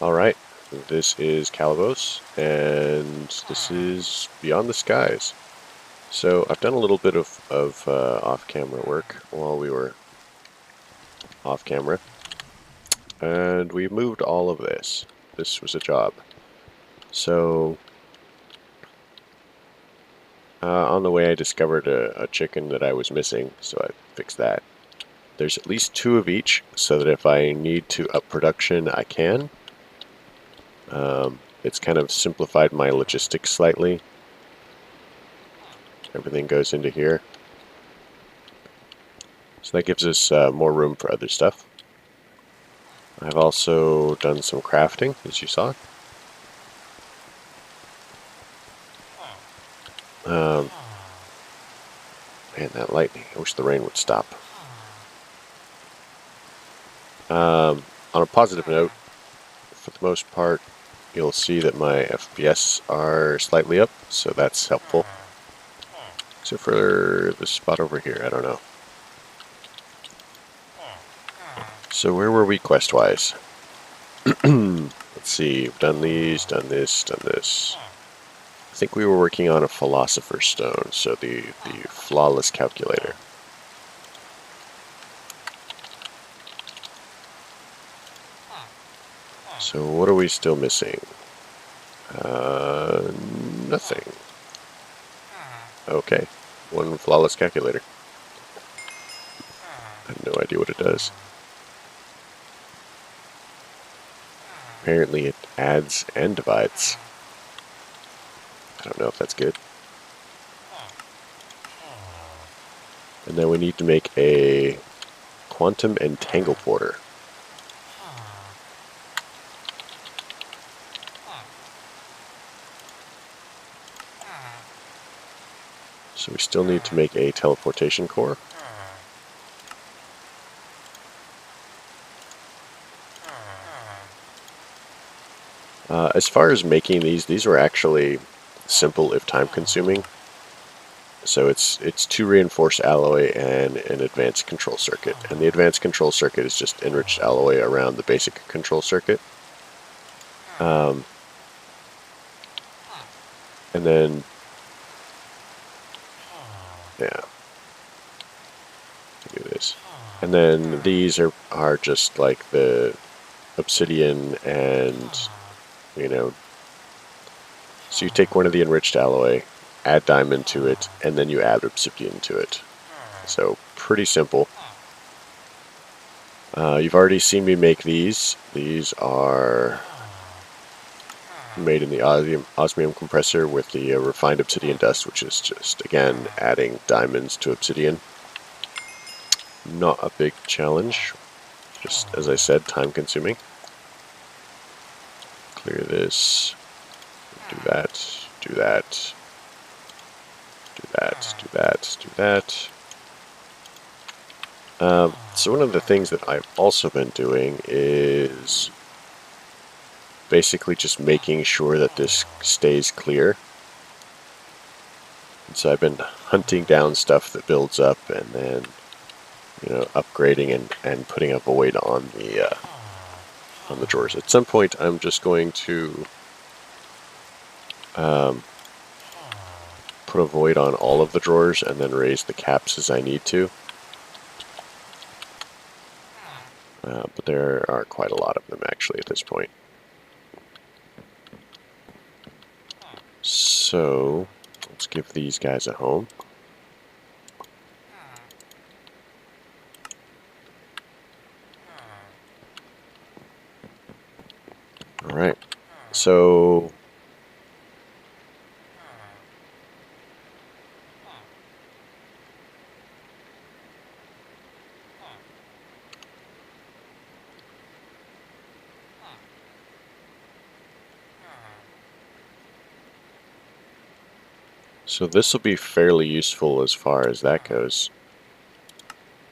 Alright, this is Calibos, and this is Beyond the Skies. So I've done a little bit of off-camera work while we were off-camera, and we moved all of this. This was a job. So on the way I discovered a chicken that I was missing, so I fixed that. There's at least 2 of each, so that if I need to up production, I can. It's kind of simplified my logistics slightly. Everything goes into here. So that gives us more room for other stuff. I've also done some crafting, as you saw. Man, that lightning. I wish the rain would stop. On a positive note, for the most part, you'll see that my FPS are slightly up, so that's helpful. Except for this spot over here, I don't know. So where were we quest-wise? Let's see, we've done these, done this, done this. I think we were working on a Philosopher's Stone, so the flawless calculator. So what are we still missing? Nothing. Okay, one flawless calculator. I have no idea what it does. Apparently it adds and divides. I don't know if that's good. And then we need to make a quantum entangle porter. So we still need to make a teleportation core. As far as making these were actually simple if time consuming. So it's 2 reinforced alloy and an advanced control circuit. And the advanced control circuit is just enriched alloy around the basic control circuit. And then, yeah, do this. And then these are just like the obsidian and, you know, so you take one of the enriched alloy, add diamond to it, and then you add obsidian to it. So pretty simple. You've already seen me make these. These are made in the osmium compressor with the refined obsidian dust, which is just, again, adding diamonds to obsidian. Not a big challenge, just, as I said, time consuming. Clear this, do that, do that, do that, do that, do that. So one of the things that I've also been doing is basically just making sure that this stays clear. And so I've been hunting down stuff that builds up and then, you know, upgrading and putting a void on the drawers. At some point I'm just going to put a void on all of the drawers and then raise the caps as I need to. But there are quite a lot of them actually at this point. So let's give these guys a home. Alright, so this will be fairly useful as far as that goes.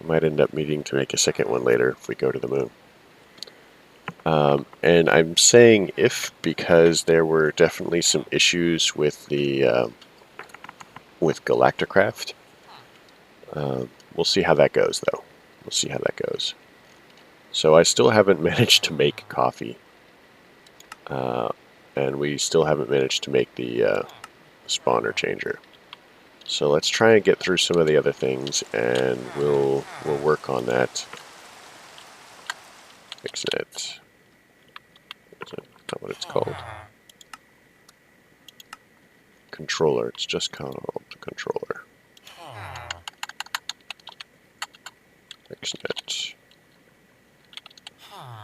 We might end up needing to make a second one later if we go to the moon. And I'm saying if because there were definitely some issues with the with Galacticraft. We'll see how that goes, though. We'll see how that goes. So I still haven't managed to make coffee. and we still haven't managed to make the spawner changer. So let's try and get through some of the other things, and we'll work on that. Fixnet. That's not what it's called. Controller. It's just called controller. Fixnet.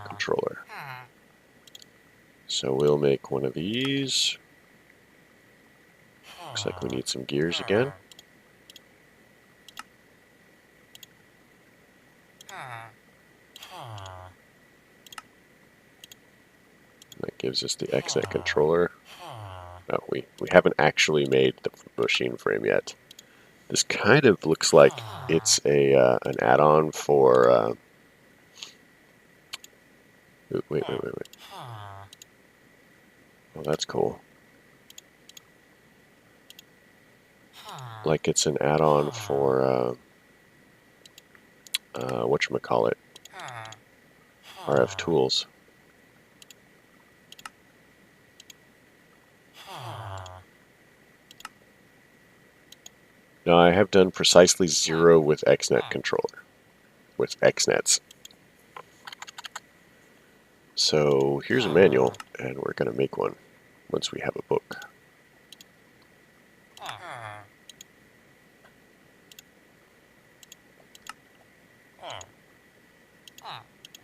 Controller. So we'll make one of these. Looks like we need some gears again. That gives us the XNet controller. No, we haven't actually made the machine frame yet. This kind of looks like it's a an add-on for. Wait. Oh, that's cool. Like it's an add-on for whatchamacallit, RF tools. Now I have done precisely 0 with XNet controller, with XNets. So here's a manual, and we're going to make one once we have a book.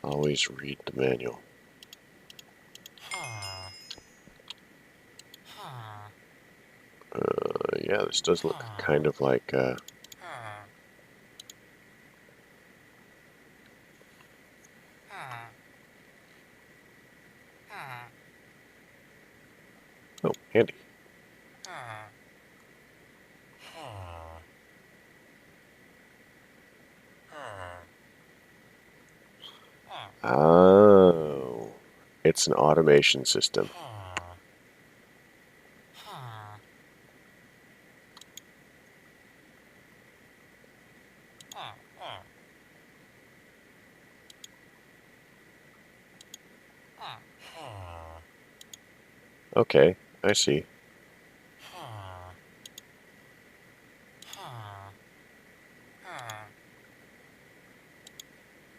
Always read the manual. Yeah, this does look kind of like oh, handy. Oh, it's an automation system. Okay, I see.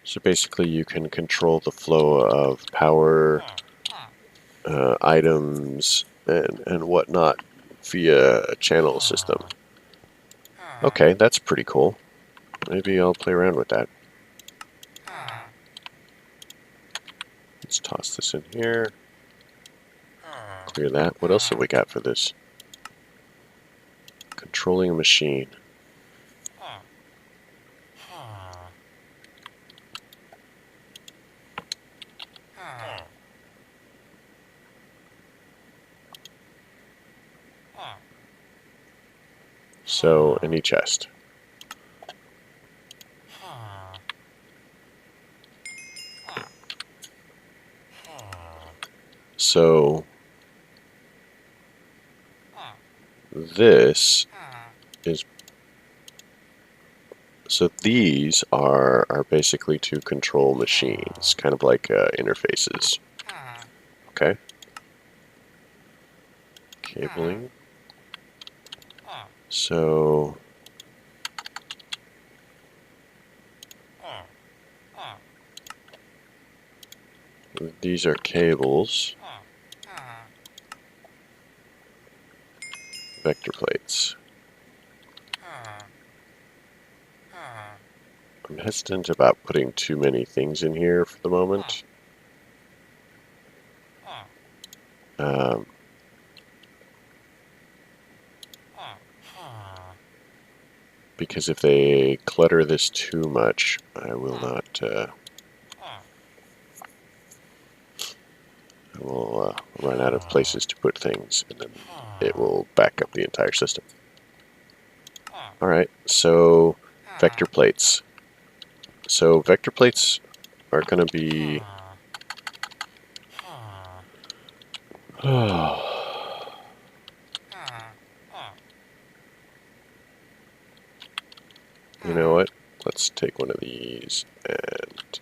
So basically you can control the flow of power, items, and whatnot via a channel system. Okay, that's pretty cool. Maybe I'll play around with that. Let's toss this in here. Clear that. What else have we got for this? Controlling a machine. So, any chest. So, this is, so these are basically to control machines, kind of like interfaces. Okay. Cabling. So, these are cables. Vector plates. I'm hesitant about putting too many things in here for the moment. Because if they clutter this too much, I will not. I will run out of places to put things, and then it will back up the entire system. Alright, so vector plates. So vector plates are going to be... You know what? Let's take one of these, and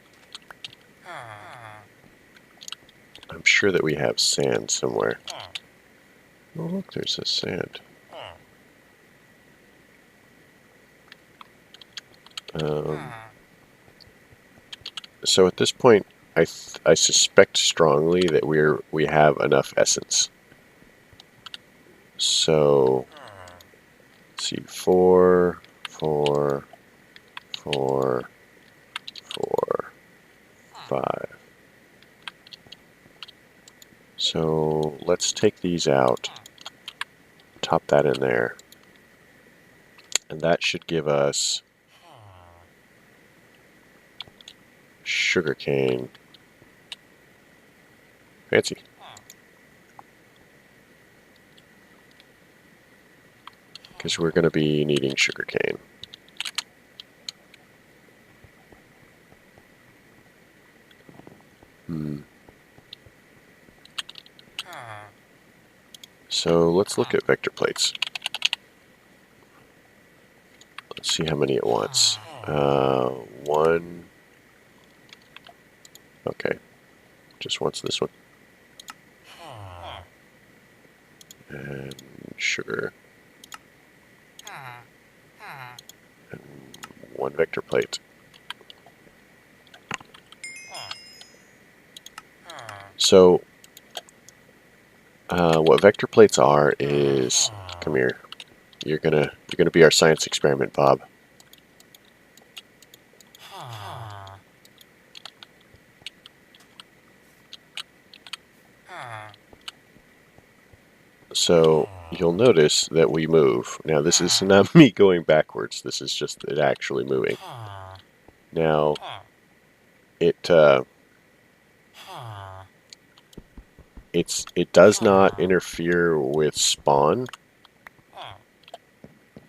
I I'm sure that we have sand somewhere. Oh, look, there's a sand. So at this point, I suspect strongly that we have enough essence. So let's see, 4, 4, 4, 4, 5. So let's take these out, top that in there, and that should give us sugarcane. Fancy. Because we're going to be needing sugarcane. So let's look at vector plates. Let's see how many it wants. 1. Okay. Just wants this one. And sugar. And 1 vector plate. So what vector plates are is, come here. You're gonna be our science experiment, Bob. So you'll notice that we move. Now this is not me going backwards. This is just it actually moving. Now it does not interfere with spawn.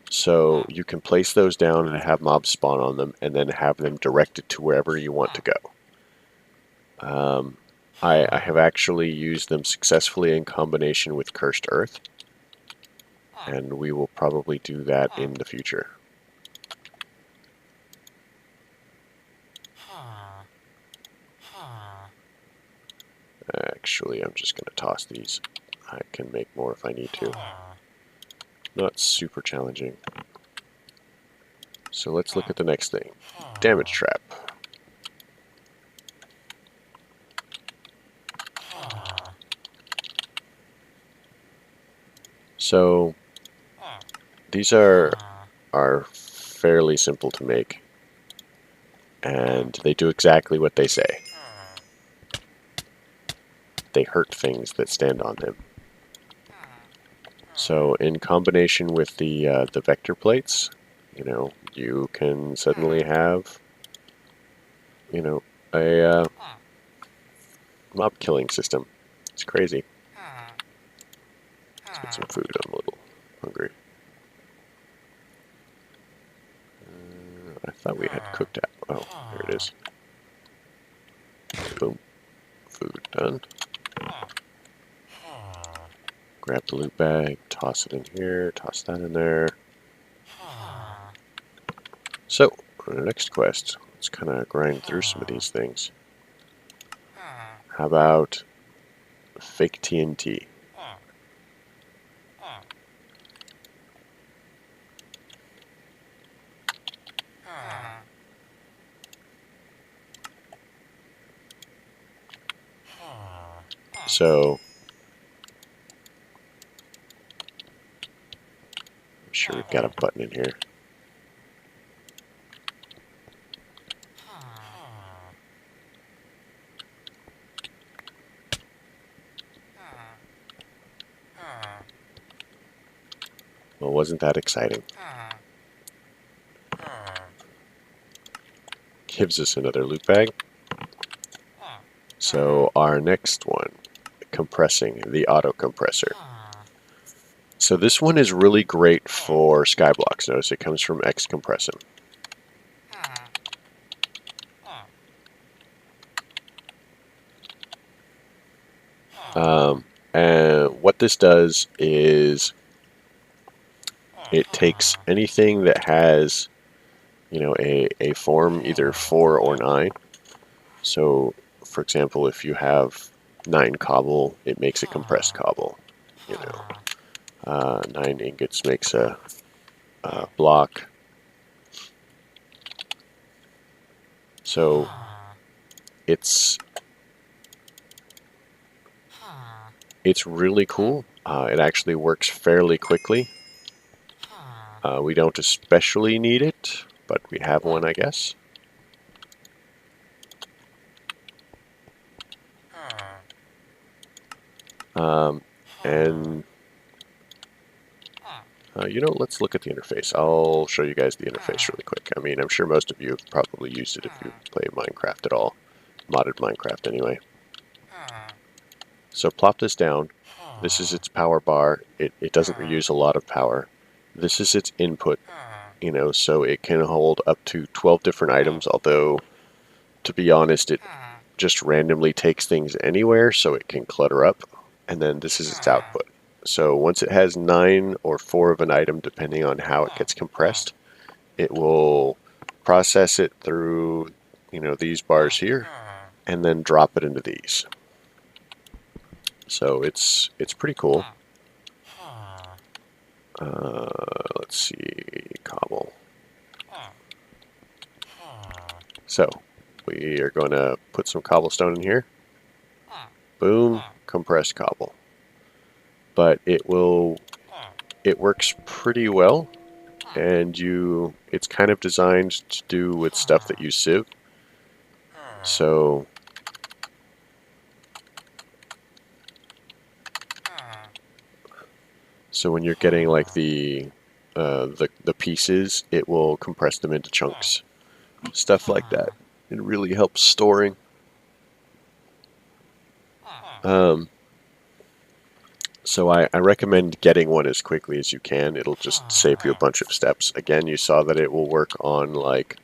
So you can place those down and have mobs spawn on them, and then have them directed to wherever you want to go. I have actually used them successfully in combination with Cursed Earth, and we will probably do that in the future. Actually, I'm just going to toss these. I can make more if I need to. Not super challenging. So let's look at the next thing. Damage trap. So these are fairly simple to make, and they do exactly what they say. They hurt things that stand on them. So in combination with the vector plates, you can suddenly have, a mob killing system. It's crazy. Let's get some food. I'm a little hungry. I thought we had cooked apple. Oh, here it is. Boom. Food done. Grab the loot bag, toss it in here, toss that in there. So, for the next quest, let's kind of grind through some of these things. How about fake TNT? So, I'm sure we've got a button in here. Well, wasn't that exciting? Gives us another loot bag. So our next one, compressing, the auto compressor. So this one is really great for skyblocks. Notice it comes from X compressum. And what this does is it takes anything that has, a form either 4 or 9. So, for example, if you have 9 cobble, it makes a compressed cobble. You know, 9 ingots makes a block. So it's really cool. It actually works fairly quickly. We don't especially need it, but we have one, I guess. And you know, let's look at the interface. I'll show you guys the interface really quick. I mean, I'm sure most of you have probably used it if you play Minecraft at all. Modded Minecraft, anyway. So plop this down. This is its power bar. It doesn't reuse a lot of power. This is its input, you know, so it can hold up to 12 different items, although, to be honest, it just randomly takes things anywhere, so it can clutter up. And then this is its output. So once it has 9 or 4 of an item, depending on how it gets compressed, it will process it through, you know, these bars here, and then drop it into these. So it's pretty cool. Let's see, cobble. So we are going to put some cobblestone in here. Boom, compressed cobble. But it works pretty well, and it's kind of designed to do with stuff that you sieve. So when you're getting like the pieces, it will compress them into chunks, stuff like that. It really helps storing. So I recommend getting one as quickly as you can. It'll just save you a bunch of steps. Again, you saw that it will work on like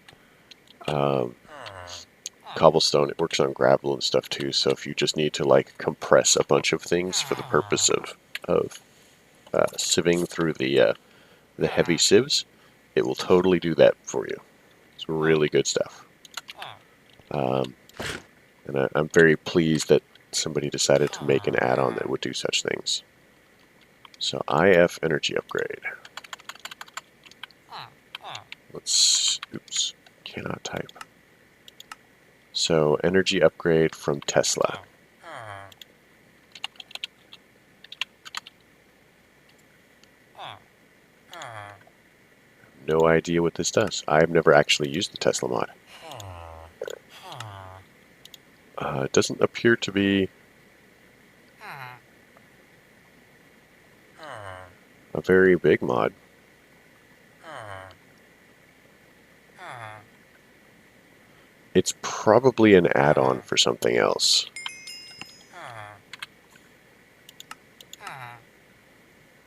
cobblestone. It works on gravel and stuff too. So if you just need to like compress a bunch of things for the purpose of sieving through the heavy sieves, it will totally do that for you. It's really good stuff. And I'm very pleased that somebody decided to make an add-on that would do such things. So IF energy upgrade. Oops, cannot type. So energy upgrade from Tesla. No idea what this does. I've never actually used the Tesla mod. It doesn't appear to be a very big mod. It's probably an add-on for something else.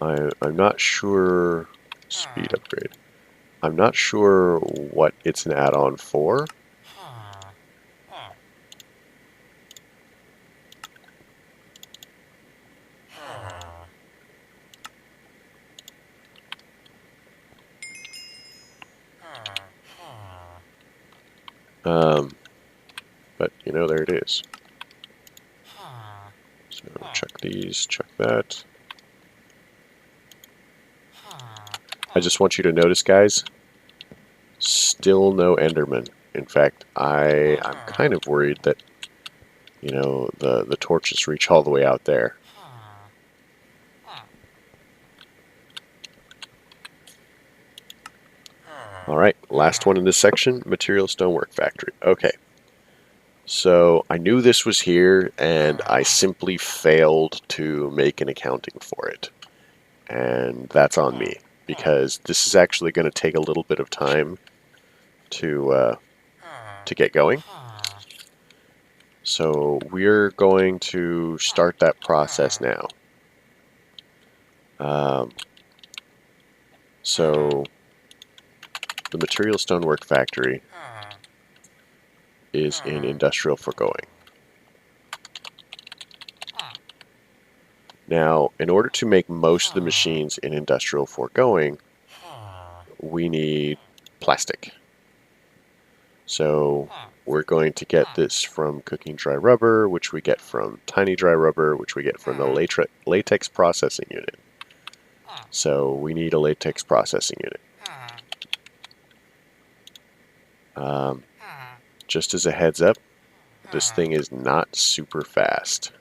I'm not sure. Speed upgrade. I'm not sure what it's an add-on for. But, you know, there it is. So check these, check that. I just want you to notice, guys, still no Enderman. In fact, I'm kind of worried that, you know, the torches reach all the way out there. Alright, last one in this section, Material Stonework Factory. Okay. So I knew this was here, and I simply failed to make an accounting for it. And that's on me, because this is actually going to take a little bit of time to get going. So we're going to start that process now. So the Material Stonework Factory is in Industrial Foregoing. Now, in order to make most of the machines in Industrial Foregoing, we need plastic. So we're going to get this from cooking dry rubber, which we get from tiny dry rubber, which we get from the latex processing unit. So we need a latex processing unit. Just as a heads up, this thing is not super fast.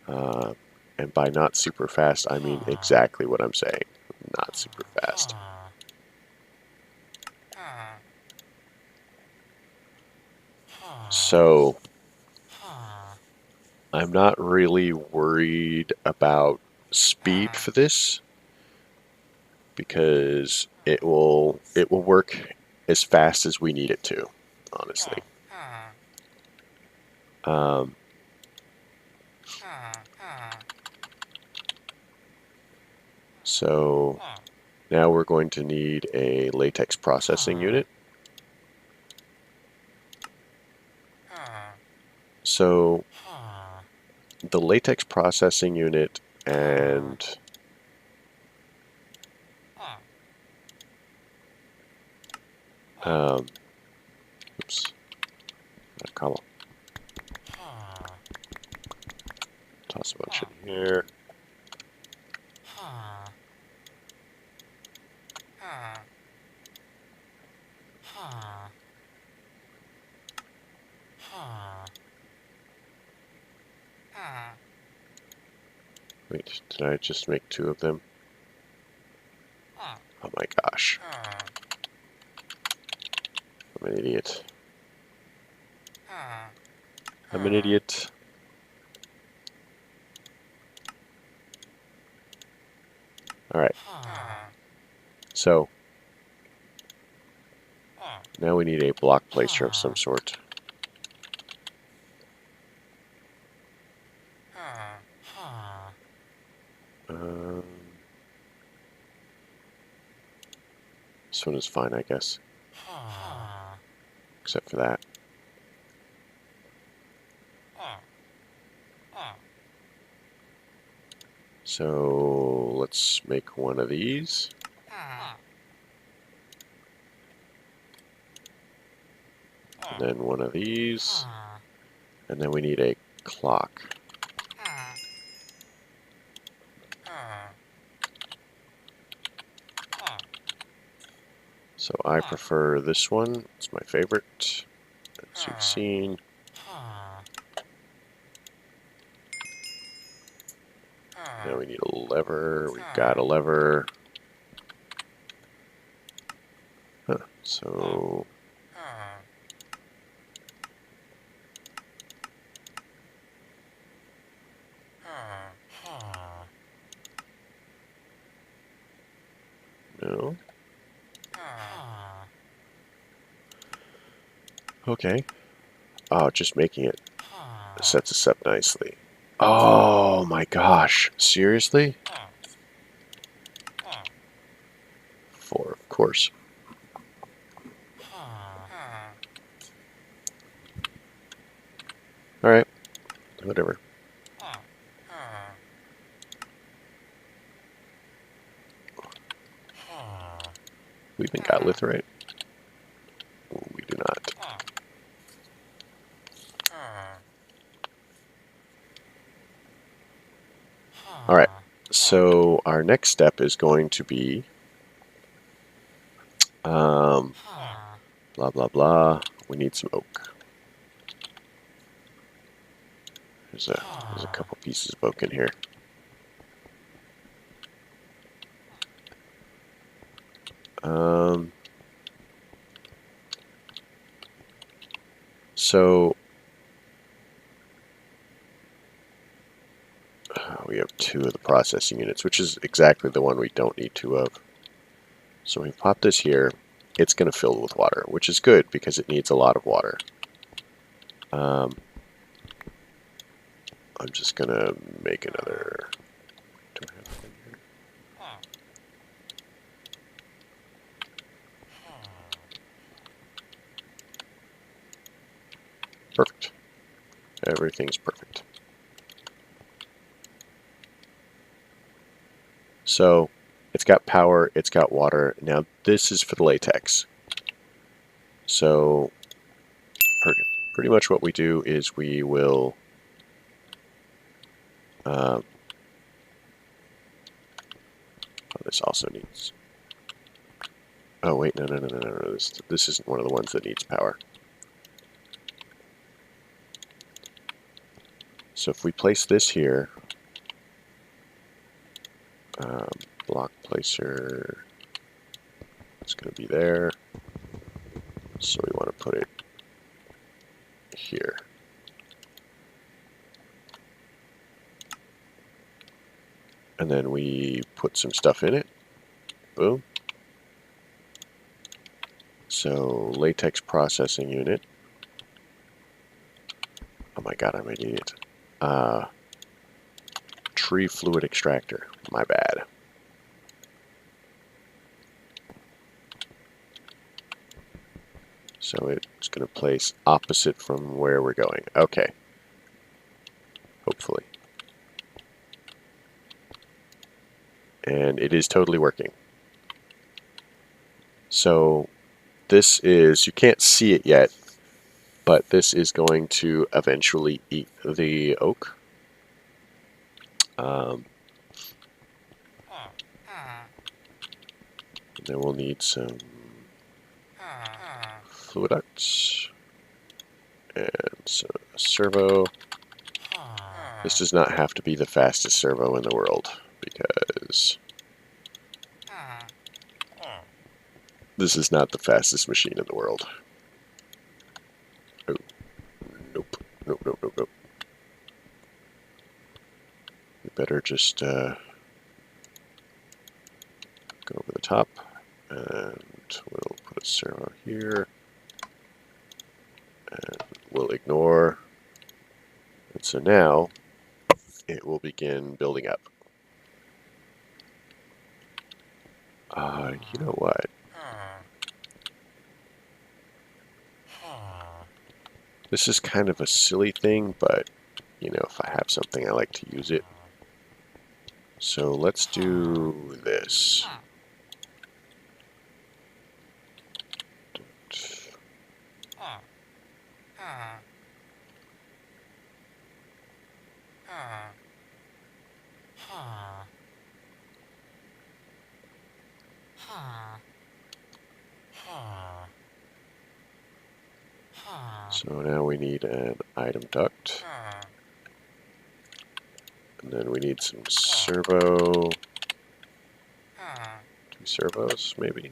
And by not super fast, I mean exactly what I'm saying. Not super fast. So, I'm not really worried about speed for this, because it will work as fast as we need it to, honestly. So now we're going to need a latex processing unit. So the latex processing unit and oops, column. Toss a bunch in here. Wait, did I just make 2 of them? Oh my gosh. I'm an idiot. I'm an idiot. Alright. So, now we need a block placer of some sort. This one is fine, I guess. Except for that. So let's make one of these. And then one of these. And then we need a clock. So I prefer this one. It's my favorite, as you've seen. Now we need a lever. We've got a lever. Huh. So no. Okay. Oh, just making it sets us up nicely. Oh my gosh. Seriously? 4, of course. Alright. Whatever. We even got litherite? We do not. Alright. So our next step is going to be blah blah blah. We need some oak. There's a couple pieces of oak in here. So we have 2 of the processing units, which is exactly the one we don't need 2 of. So we pop this here. It's going to fill with water, which is good because it needs a lot of water. I'm just going to make another. Do I have it in here? Perfect. Everything's perfect. So it's got power, it's got water. Now this is for the latex. So pretty much what we do is we will oh, this also needs, oh wait, no, this isn't one of the ones that needs power. So if we place this here, block placer, it's going to be there, so we want to put it here. And then we put some stuff in it. Boom. So latex processing unit. Oh my god, I'm an idiot. Tree fluid extractor. My bad. So it's going to place opposite from where we're going. Okay. Hopefully. And it is totally working. So this is, you can't see it yet, but this is going to eventually eat the oak. Then we'll need some fluid ducts and a servo. This does not have to be the fastest servo in the world, because this is not the fastest machine in the world. Oh, nope. We better just go over the top, and we'll put a servo here, and we'll ignore. And so now it will begin building up. You know what? This is kind of a silly thing, but, you know, if I have something, I like to use it. So let's do this. So now we need an item duct. And then we need some servo. 2 servos, maybe.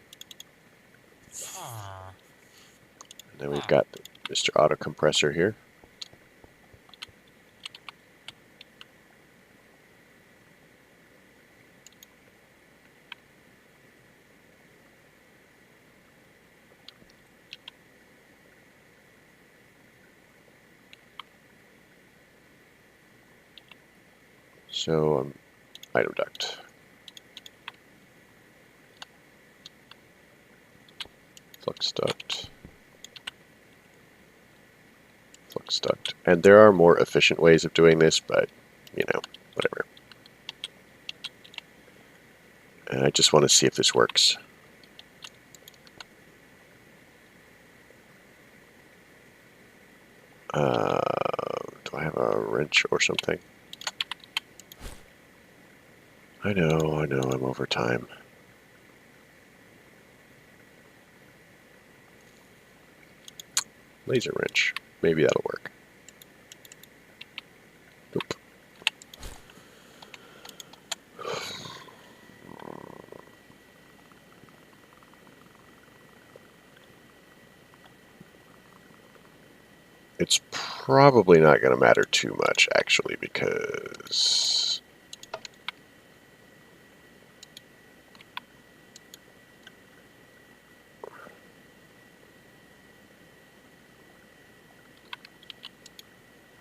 And then we've got Mr. Auto Compressor here. So, item duct. Flux duct. Flux duct. And there are more efficient ways of doing this, but, you know, whatever. And I just want to see if this works. Do I have a wrench or something? I know, I'm over time. Laser wrench. Maybe that'll work. Nope. It's probably not going to matter too much, actually, because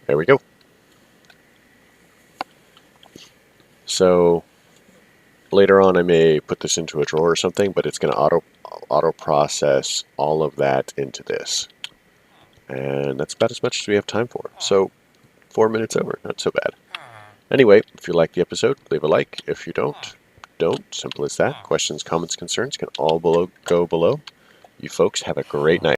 there we go. So later on I may put this into a drawer or something, but it's going to auto process all of that into this. And that's about as much as we have time for. So 4 minutes over, not so bad. Anyway, if you like the episode, leave a like. If you don't, don't. Simple as that. Questions, comments, concerns can all go below. You folks have a great night.